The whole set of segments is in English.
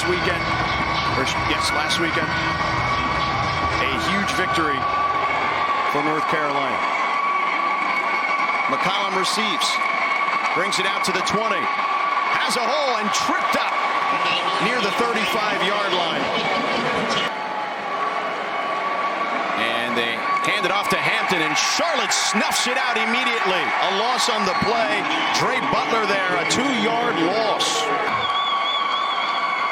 weekend. Last weekend. A huge victory for North Carolina. McCollum receives, brings it out to the 20, has a hole and tripped up near the 35-yard line. And they hand it off to Hampton, and Charlotte snuffs it out immediately. A loss on the play. Dre Butler there, a 2-yard loss.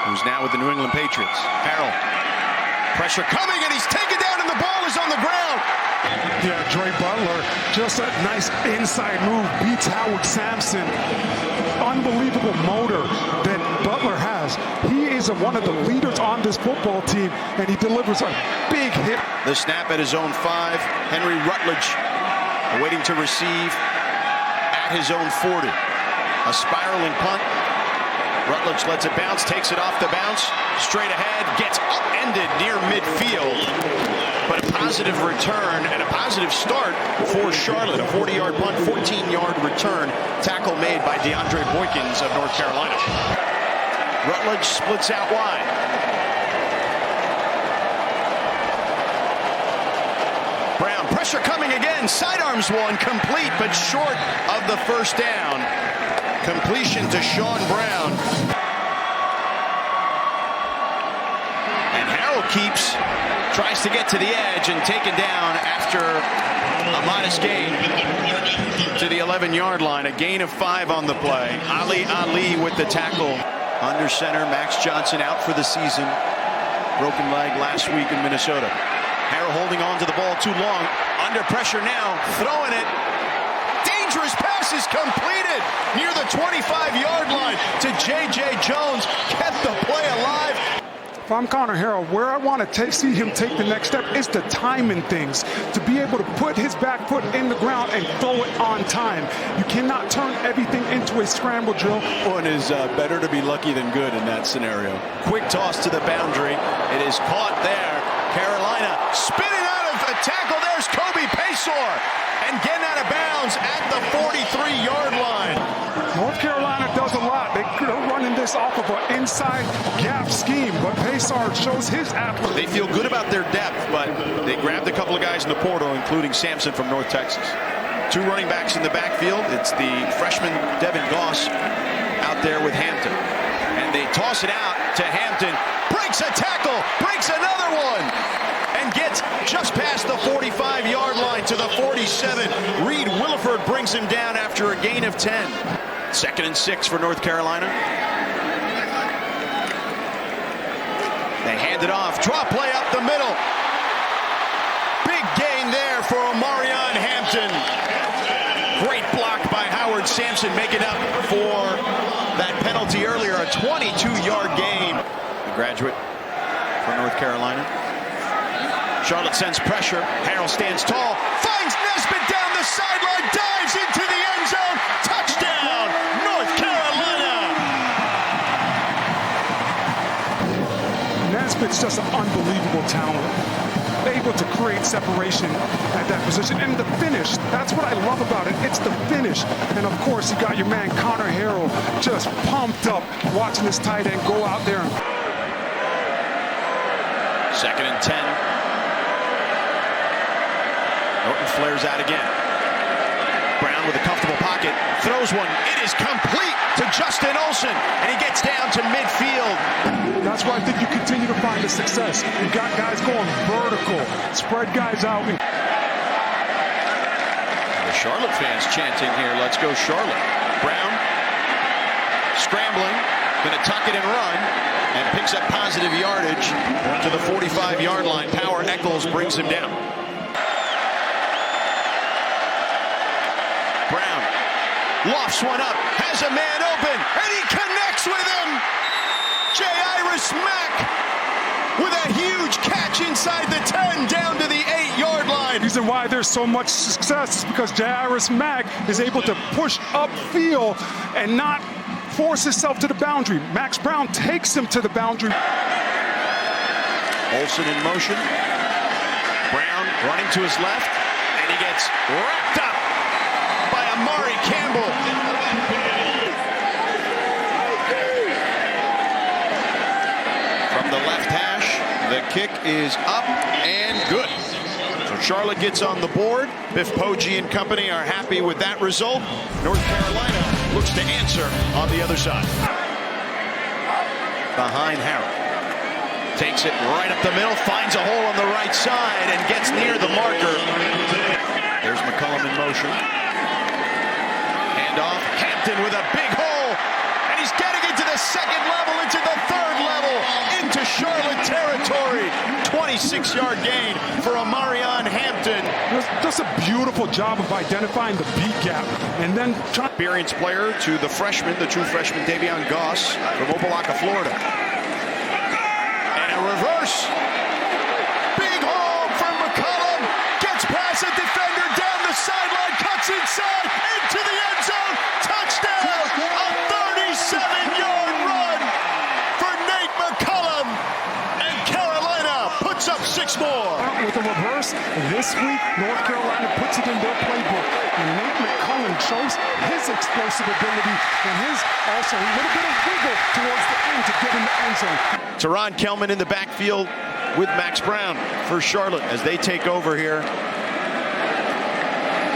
Who's now with the New England Patriots. Harrell, pressure coming, and he's taken down, and the ball is on the ground. Yeah, Dre Butler, just a nice inside move, beats Howard Sampson. Unbelievable motor that Butler has. He is one of the leaders on this football team, and he delivers a big hit. The snap at his own 5. Henry Rutledge waiting to receive at his own 40. A spiraling punt. Rutledge lets it bounce, takes it off the bounce, straight ahead, gets upended near midfield. But a positive return and a positive start for Charlotte. A 40-yard punt, 14-yard return. Tackle made by DeAndre Boykins of North Carolina. Rutledge splits out wide. Brown, pressure coming again. Sidearms one, complete, but short of the first down. Completion to Sean Brown. And Harrell tries to get to the edge and taken down after a modest gain to the 11-yard line. A gain of 5 on the play. Ali with the tackle. Under center, Max Johnson out for the season. Broken leg last week in Minnesota. Harrell holding on to the ball too long. Under pressure now, throwing it. Dangerous pass is completed near the 25-yard line to J.J. Jones. Kept the play alive. If I'm Connor Harrell, where I want to see him take the next step is to time in things, to be able to put his back foot in the ground and throw it on time. You cannot turn everything into a scramble drill. One is better to be lucky than good in that scenario. Quick toss to the boundary. It is caught there. Carolina spinning out of a tackle. There's Kobe Paysor. And getting out of bounds at the 43-yard line. North Carolina does a lot. They're running this off of an inside gap scheme, but Paysor shows his athlete. They feel good about their depth, but they grabbed a couple of guys in the portal, including Sampson from North Texas. 2 running backs in the backfield. It's the freshman Davion Gause out there with Hampton. And they toss it out to Hampton. Breaks a tackle, breaks another one, and gets just past the 45-yard line to the 47. Reed Williford brings him down after a gain of 10. 2nd and 6 for North Carolina. They hand it off. Draw play up the middle. Big gain there for Omarion Hampton. Great block by Howard Sampson, making up for that penalty earlier. A 22-yard gain. The graduate for North Carolina. Charlotte sends pressure. Harrell stands tall. Finds Nesbitt down the sideline. Dives into the end zone. Touchdown, North Carolina. Nesbitt's just an unbelievable talent. Able to create separation at that position. And the finish, that's what I love about it. It's the finish. And of course, you got your man Connor Harrell just pumped up watching this tight end go out there. 2nd and 10. Norton flares out again. Brown with a comfortable pocket. Throws one. It is complete to Justin Olsen. And he gets down to midfield. That's why I think you continue to find the success. You got guys going vertical. Spread guys out. The Charlotte fans chanting here, let's go Charlotte. Brown scrambling. Going to tuck it and run. And picks up positive yardage to the 45-yard line. Power Eccles brings him down. Brown lofts one up, has a man open, and he connects with him. Jairus Mack with a huge catch inside the 10 down to the 8-yard line. The reason why there's so much success is because Jairus Mack is able to push upfield and not force himself to the boundary. Mack Brown takes him to the boundary. Olsen in motion. Brown running to his left, and he gets wrapped up by Amari Campbell. the left hash. The kick is up and good. So Charlotte gets on the board. Biff Poggi and company are happy with that result. North Carolina looks to answer on the other side. Behind Harrell. Takes it right up the middle, finds a hole on the right side, and gets near the marker. There's McCollum in motion. Handoff. Hampton with a big hole. And he's getting into the second level, into the third level, into Charlotte territory. 26-yard gain for Amarion Hampton. Just a beautiful job of identifying the beat gap and then trying. Experienced player to the freshman, the true freshman Davion Gause from Opelika, Florida. And a reverse. Big hole from McCollum. Gets past a defender down the sideline, cuts inside into the end zone. Touchdown! A 37-yard run for Nate McCollum. And Carolina puts up 6 more. With a reverse, this week, North Carolina puts it in their playbook. And Nate McCollum shows his explosive ability and his also a little bit of wiggle towards the end to get in the end zone. Teron Kelman in the backfield with Mack Brown for Charlotte as they take over here.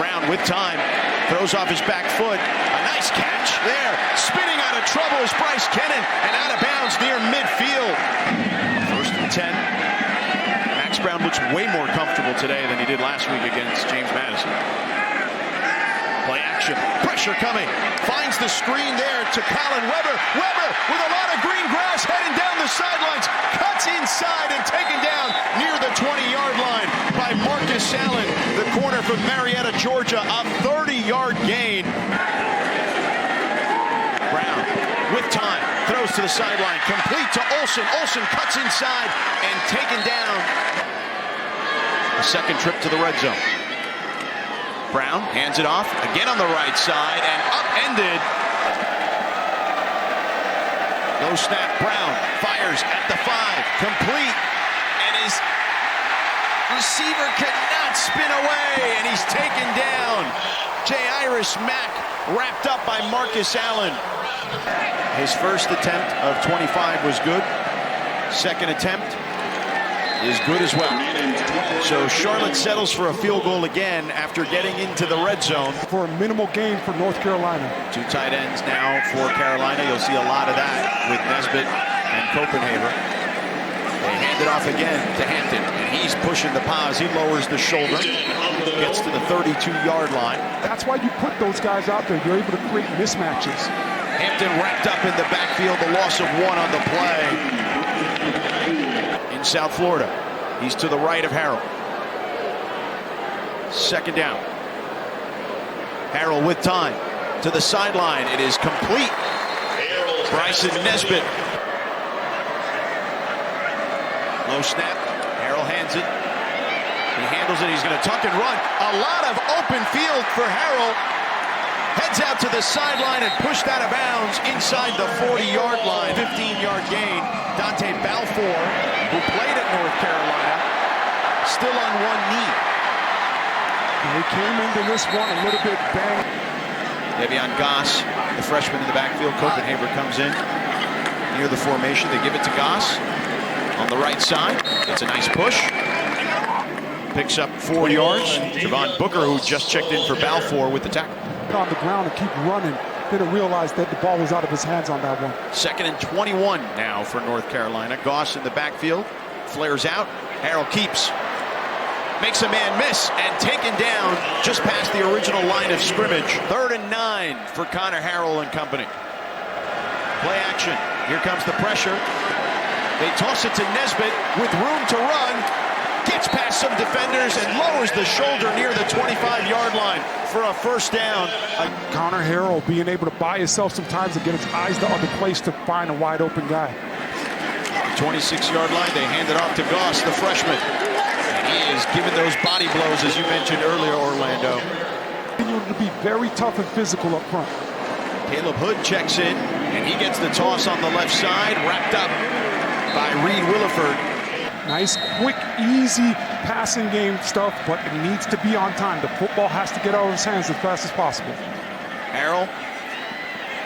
Brown with time, throws off his back foot. A nice catch there. Spinning out of trouble is Bryce Kennan and out of bounds near midfield. 1st and 10. Mack Brown looks way more comfortable today than he did last week against James Madison. Play action, pressure coming, finds the screen there to Colin Weber. Weber with a lot of green grass heading down the sidelines, cuts inside and taken down near the 20-yard line by Marcus Allen, the corner from Marietta, Georgia, a 30-yard gain. Brown with time, throws to the sideline, complete to Olsen. Olsen cuts inside and taken down. A second trip to the red zone. Brown hands it off, again on the right side, and upended. Low snap, Brown fires at the 5, complete, and his receiver cannot spin away, and he's taken down. J-Iris Mack wrapped up by Marcus Allen. His first attempt of 25 was good. Second attempt is good as well. So Charlotte settles for a field goal again after getting into the red zone. For a minimal gain for North Carolina. 2 tight ends now for Carolina. You'll see a lot of that with Nesbitt and Copenhaver. They hand it off again to Hampton, and he's pushing the pause. He lowers the shoulder, gets to the 32-yard line. That's why you put those guys out there. You're able to create mismatches. Hampton wrapped up in the backfield, the loss of 1 on the play. In South Florida, he's to the right of Harrell. Second down. Harrell with time to the sideline. It is complete. Bryson Nesbitt. Low snap. Harrell hands it. He handles it. He's going to tuck and run. A lot of open field for Harrell. Heads out to the sideline and pushed out of bounds inside the 40-yard line. 15-yard gain. Dante Balfour, who played at North Carolina, still on one knee. They came into this one a little bit banged. Davion Gause, the freshman in the backfield. Copenhaver comes in near the formation. They give it to Gause on the right side. It's a nice push. Picks up 4 yards. Javon Booker, who just checked in for Balfour with the tackle. On the ground and keep running. Didn't realize that the ball was out of his hands on that one. 2nd and 21 now for North Carolina. Gause in the backfield. Flares out. Harrell keeps. Makes a man miss and taken down just past the original line of scrimmage. 3rd and 9 for Connor Harrell and company. Play action. Here comes the pressure. They toss it to Nesbitt with room to run. Gets past some defenders and lowers the shoulder near the 25-yard line for a first down. Connor Harrell being able to buy himself some time to get his eyes the other place to find a wide open guy. 26-yard line, they hand it off to Gause, the freshman. And he is giving those body blows, as you mentioned earlier, Orlando. Continuing to be very tough and physical up front. Caleb Hood checks in, and he gets the toss on the left side, wrapped up by Reed Williford. Nice, quick, easy passing game stuff, but it needs to be on time. The football has to get out of his hands as fast as possible. Harrell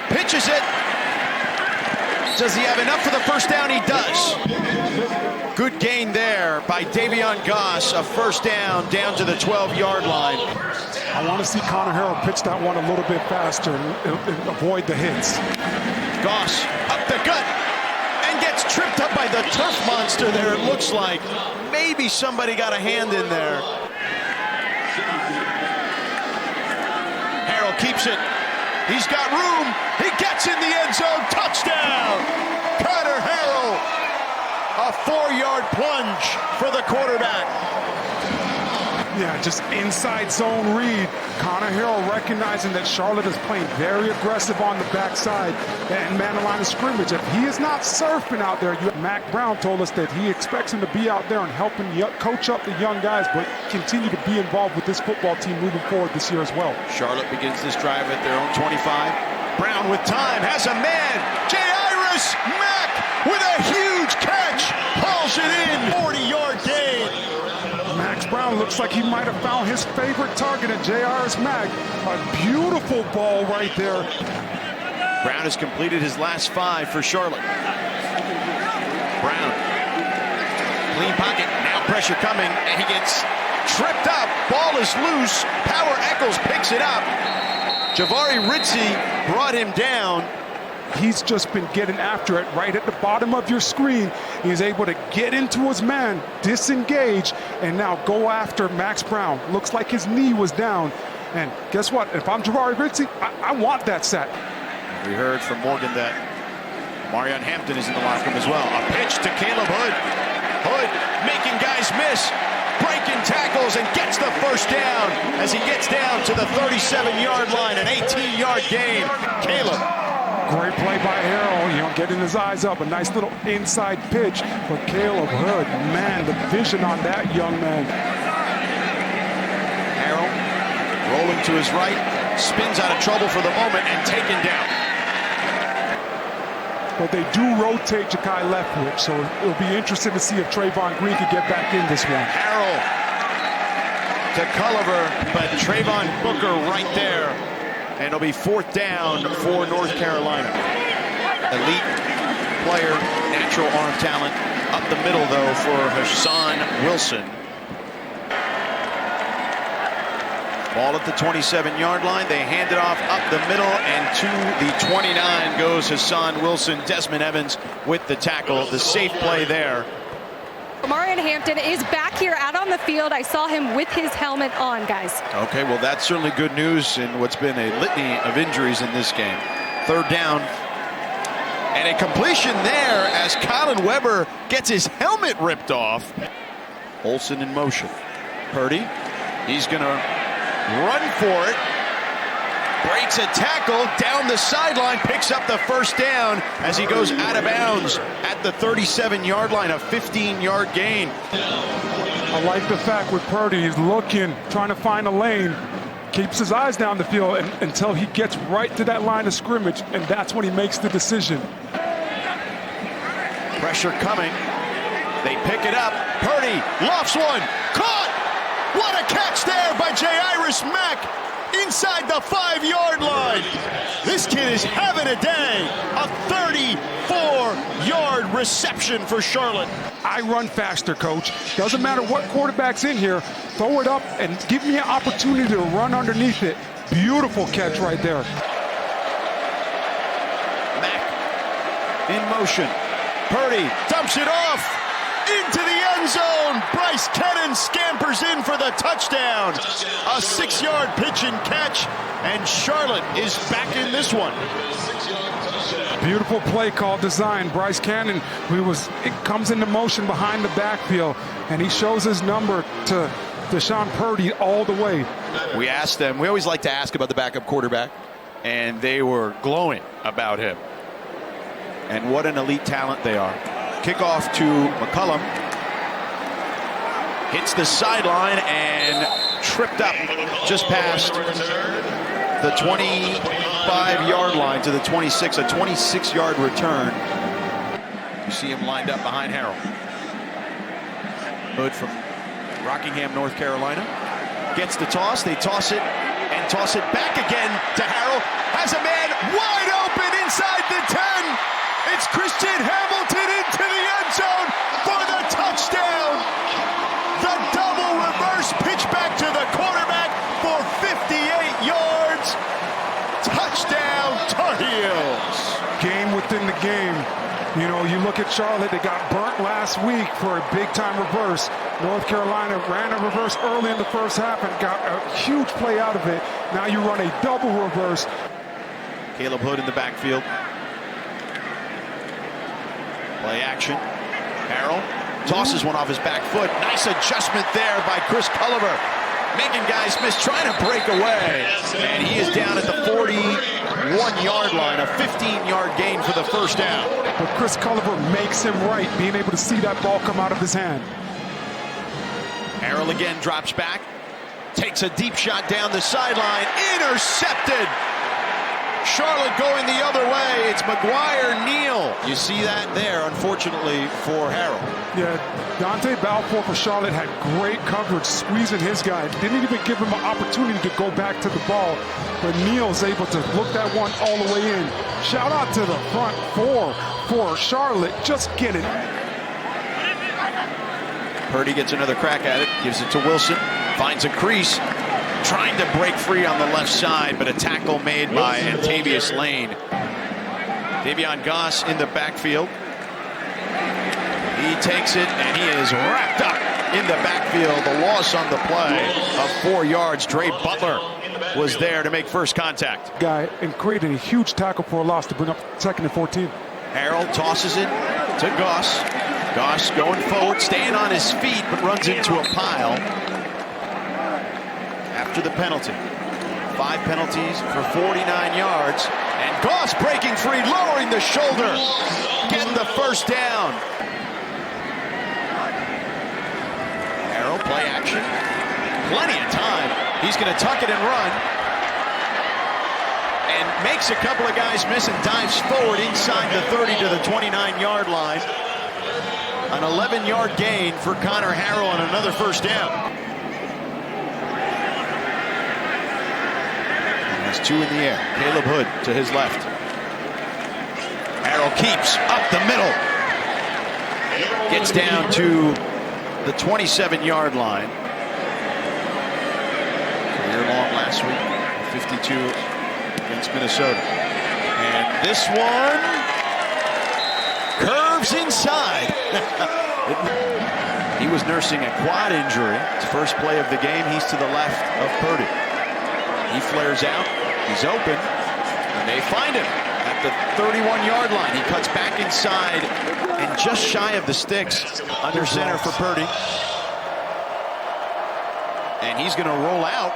pitches it. Does he have enough for the first down? He does. Good gain there by Davion Gause. A first down to the 12-yard line. I want to see Connor Harrell pitch that one a little bit faster and avoid the hits. Gause up the gut and gets tripped up by the turf monster there, it looks like. Maybe somebody got a hand in there. Harrell keeps it. He's got room. He gets in the end zone. Touchdown! Connor Harrell. A 4-yard plunge for the quarterback. Yeah, just inside zone read. Connor Harrell recognizing that Charlotte is playing very aggressive on the backside and man the line of scrimmage. If he is not surfing out there, Mack Brown told us that he expects him to be out there and helping coach up the young guys, but continue to be involved with this football team moving forward this year as well. Charlotte begins this drive at their own 25. Brown with time, has a man. Jairus Mack with a huge catch. Hauls it in. 40-yard gain. Mack Brown looks like he might have found his favorite target at Jairus Mack. A beautiful ball right there. Brown has completed his last 5 for Charlotte. Brown, clean pocket, now pressure coming, and he gets tripped up. Ball is loose. Power Eccles picks it up. Javari Ritzy brought him down. He's just been getting after it right at the bottom of your screen. He's able to get into his man, disengage, and now go after Mack Brown. Looks like his knee was down. And guess what? If I'm Javari Ritzy, I want that sack. We heard from Morgan that Marion Hampton is in the locker room as well. A pitch to Caleb Hood. Hood making guys miss. Breaking tackles and gets the first down as he gets down to the 37-yard line. An 18-yard gain. Caleb. Great play by Harrell, getting his eyes up. A nice little inside pitch for Caleb Hood. Man, the vision on that young man. Harrell rolling to his right, spins out of trouble for the moment and taken down. But they do rotate Ja'Kai Leftwich, so it'll be interesting to see if Trayvon Green can get back in this one. Harrell to Culliver, but Trayvon Booker right there. And it'll be 4th down for North Carolina. Elite player, natural arm talent. Up the middle, though, for Hassan Wilson. Ball at the 27-yard line. They hand it off up the middle, and to the 29 goes Hassan Wilson. Desmond Evans with the tackle. The safe play there. Marion Hampton is back here out on the field. I saw him with his helmet on, guys. Okay, well, that's certainly good news in what's been a litany of injuries in this game. 3rd down. And a completion there as Colin Weber gets his helmet ripped off. Olsen in motion. Purdy, he's going to run for it. Breaks a tackle down the sideline, picks up the first down as he goes out of bounds at the 37-yard line, a 15-yard gain. I like the fact with Purdy, he's looking, trying to find a lane, keeps his eyes down the field until he gets right to that line of scrimmage, and that's when he makes the decision. Pressure coming. They pick it up. Purdy lofts one. Caught! What a catch there by Jairus Mack inside the 5-yard line. This kid is having a day. A 34-yard reception for Charlotte. I run faster, coach. Doesn't matter what quarterback's in here. Throw it up and give me an opportunity to run underneath it. Beautiful catch right there. Mack in motion. Purdy dumps it off into the end zone. Bryce Kennan scampers in for the touchdown. A 6-yard pitch and catch, and Charlotte is back in this one. Beautiful play call design. Bryce Cannon, it comes into motion behind the backfield, and he shows his number to Deshaun Purdy all the way. We asked them, we always like to ask about the backup quarterback, and they were glowing about him. And what an elite talent they are. Kickoff to McCullum. Hits the sideline and tripped up just past the 25-yard line to the 26, a 26-yard return. You see him lined up behind Harrell. Hood from Rockingham, North Carolina. Gets the toss. They toss it and toss it back again to Harrell. Has a man wide open inside the 10. It's Christian Hamilton into the end zone for the touchdown. The double reverse pitch back to the quarterback for 58 yards. Touchdown, Tar Heels. Game within the game. You know, you look at Charlotte, they got burnt last week for a big-time reverse. North Carolina ran a reverse early in the first half and got a huge play out of it. Now you run a double reverse. Caleb Hood in the backfield. Play action. Harrell tosses one off his back foot. Nice adjustment there by Chris Culliver. Making guys miss, trying to break away. And he is down at the 41-yard line, a 15-yard gain for the first down. But Chris Culliver makes him right, being able to see that ball come out of his hand. Harrell again drops back, takes a deep shot down the sideline, intercepted. Charlotte going the other way. It's McGuire-Neal. You see that there, unfortunately, for Harrell. Yeah, Dante Balfour for Charlotte had great coverage, squeezing his guy. Didn't even give him an opportunity to go back to the ball. But Neal's able to look that one all the way in. Shout out to the front four for Charlotte. Just get it. Purdy gets another crack at it, gives it to Wilson, finds a crease. Trying to break free on the left side, but a tackle made by Antavius Lane. Davion Gause in the backfield. He takes it, and he is wrapped up in the backfield. The loss on the play of 4 yards. Dre Butler was there to make first contact. Guy and created a huge tackle for a loss to bring up 2nd and 14. Harrell tosses it to Gause. Gause going forward, staying on his feet, but runs into a pile. After the penalty. 5 penalties for 49 yards. And Gause breaking free, lowering the shoulder. Getting the first down. Harrell, play action. Plenty of time. He's going to tuck it and run. And makes a couple of guys miss and dives forward inside the 30 to the 29-yard line. An 11-yard gain for Connor Harrell and another first down. 2 in the air. Caleb Hood to his left. Harrell keeps up the middle. Gets down to the 27-yard line. Career long last week. 52 against Minnesota. And this one curves inside. He was nursing a quad injury. His first play of the game. He's to the left of Purdy. He flares out. He's open, and they find him at the 31-yard line. He cuts back inside and just shy of the sticks under center for Purdy. And he's going to roll out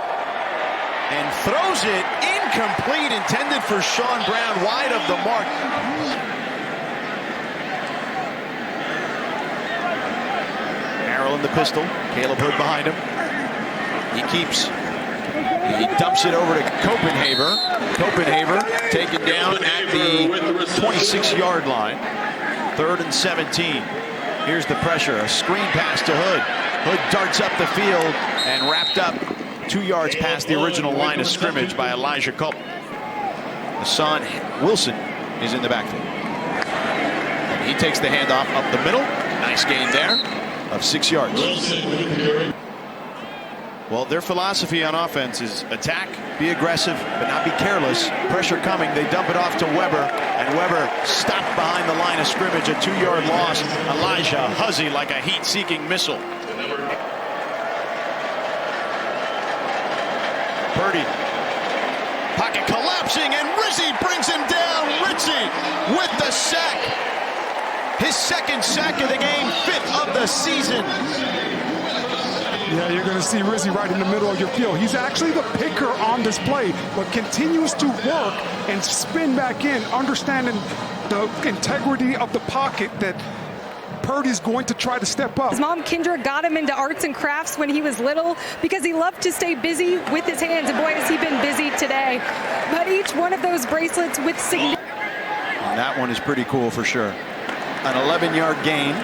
and throws it incomplete, intended for Sean Brown, wide of the mark. Harrell in the pistol. Caleb Hood behind him. He keeps. He dumps it over to Copenhaver. Copenhaver taken down at the 26-yard line. 3rd and 17. Here's the pressure. A screen pass to Hood. Hood darts up the field and wrapped up 2 yards past the original line of scrimmage by Elijah Culp. Hassan Wilson is in the backfield. And he takes the handoff up the middle. Nice gain there of 6 yards. Well, their philosophy on offense is attack, be aggressive, but not be careless. Pressure coming, they dump it off to Weber, and Weber stopped behind the line of scrimmage, a 2-yard loss. Elijah Huzzy like a heat-seeking missile. Purdy, pocket collapsing, and Rizzi brings him down. Rizzi with the sack. His 2nd sack of the game, 5th of the season. Yeah, you're going to see Rizzi right in the middle of your field. He's actually the picker on this play, but continues to work and spin back in, understanding the integrity of the pocket that Purdy's going to try to step up. His mom, Kendra, got him into arts and crafts when he was little because he loved to stay busy with his hands, and boy, has he been busy today. But each one of those bracelets with significance. That one is pretty cool for sure. An 11-yard gain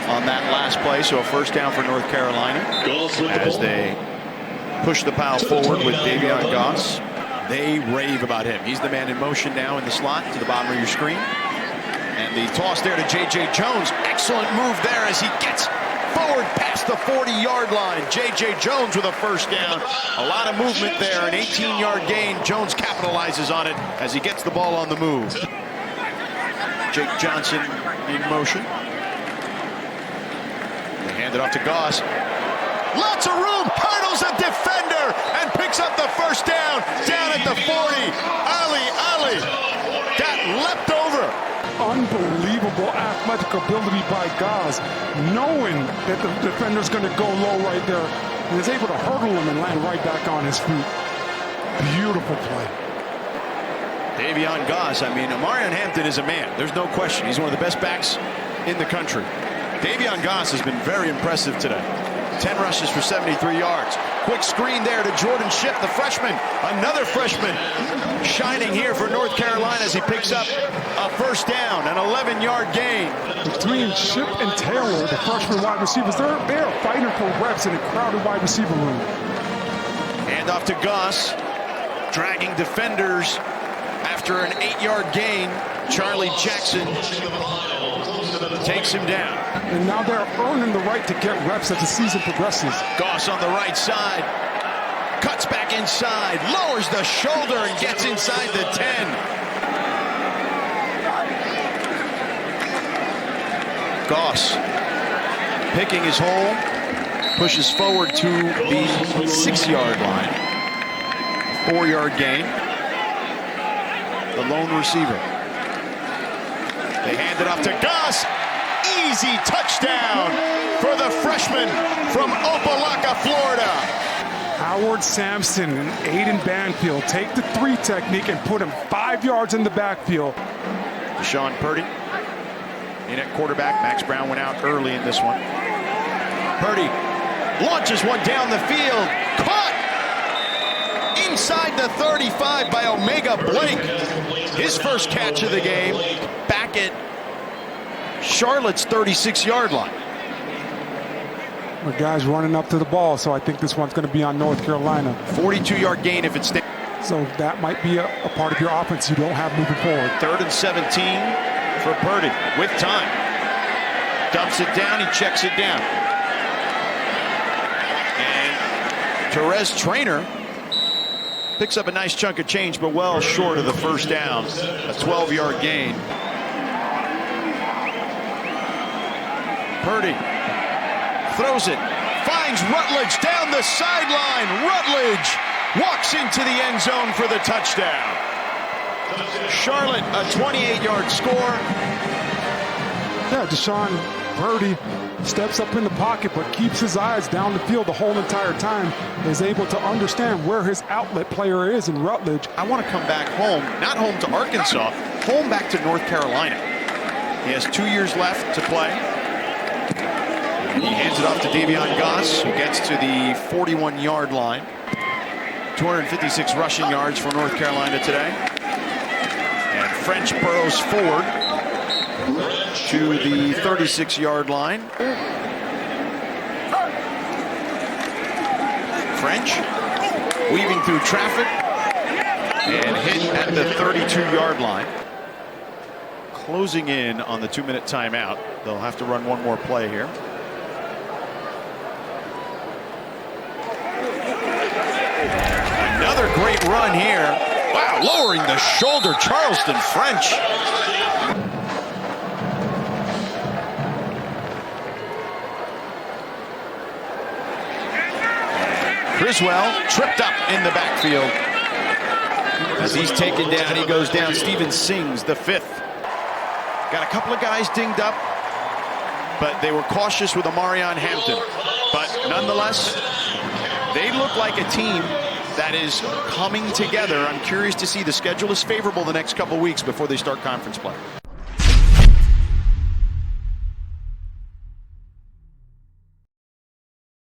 on that last play, so a first down for North Carolina as they push the pile forward with Davion Gause. They rave about him. He's the man in motion now in the slot to the bottom of your screen. And the toss there to J.J. Jones. Excellent move there as he gets forward past the 40-yard line. J.J. Jones with a first down. A lot of movement there. An 18-yard gain. Jones capitalizes on it as he gets the ball on the move. Jake Johnson in motion. They hand it off to Gause. Lots of room. Hurdles a defender and picks up the first down at the 40. Ali got leapt over. Unbelievable athletic ability by Gause, knowing that the defender's going to go low right there, and is able to hurdle him and land right back on his feet. Beautiful play. Davion Gause, I mean, Amarion Hampton is a man. There's no question. He's one of the best backs in the country. Davion Gause has been very impressive today. 10 rushes for 73 yards. Quick screen there to Jordan Shipp, the freshman. Another freshman shining here for North Carolina as he picks up a first down, an 11-yard gain. Between Shipp and Taylor, the freshman wide receivers, they're fighting for reps in a crowded wide receiver room. Hand off to Gause, dragging defenders after an 8-yard gain. Charlie Jackson takes him down. And now they're earning the right to get reps as the season progresses. Gause on the right side, cuts back inside, lowers the shoulder and gets inside the 10. Gause picking his hole, pushes forward to the 6-yard line. 4-yard gain. The lone receiver. They hand it off to Gause. Easy touchdown for the freshman from Opelika, Florida. Howard Sampson and Aiden Banfield take the 3 technique and put him 5 yards in the backfield. Sean Purdy in at quarterback. Mack Brown went out early in this one. Purdy launches one down the field. Caught inside the 35 by Omega Blake. His first catch of the game back at Charlotte's 36-yard line. The guy's running up to the ball, so I think this one's going to be on North Carolina. 42-yard gain if it stays. So that might be a part of your offense you don't have moving forward. 3rd and 17 for Purdy with time. Dumps it down, he checks it down. And Therese Traynor picks up a nice chunk of change, but well short of the first down. A 12-yard gain. Purdy throws it, finds Rutledge down the sideline. Rutledge walks into the end zone for the touchdown. Charlotte, a 28-yard score. Yeah, Deshaun Purdy steps up in the pocket but keeps his eyes down the field the whole entire time. Is able to understand where his outlet player is in Rutledge. I want to come back home, not home to Arkansas, home back to North Carolina. He has 2 years left to play. He hands it off to Davion Gause, who gets to the 41-yard line. 256 rushing yards for North Carolina today. And French burrows forward to the 36-yard line. French weaving through traffic and hit at the 32-yard line. Closing in on the 2-minute timeout. They'll have to run one more play here. Another great run here. Wow, lowering the shoulder, Charleston French. Criswell tripped up in the backfield. As he's taken down, he goes down. Steven Sings, the 5th. Got a couple of guys dinged up, but they were cautious with Amarion Hampton. But nonetheless, they look like a team that is coming together. I'm curious to see. The schedule is favorable the next couple weeks before they start conference play.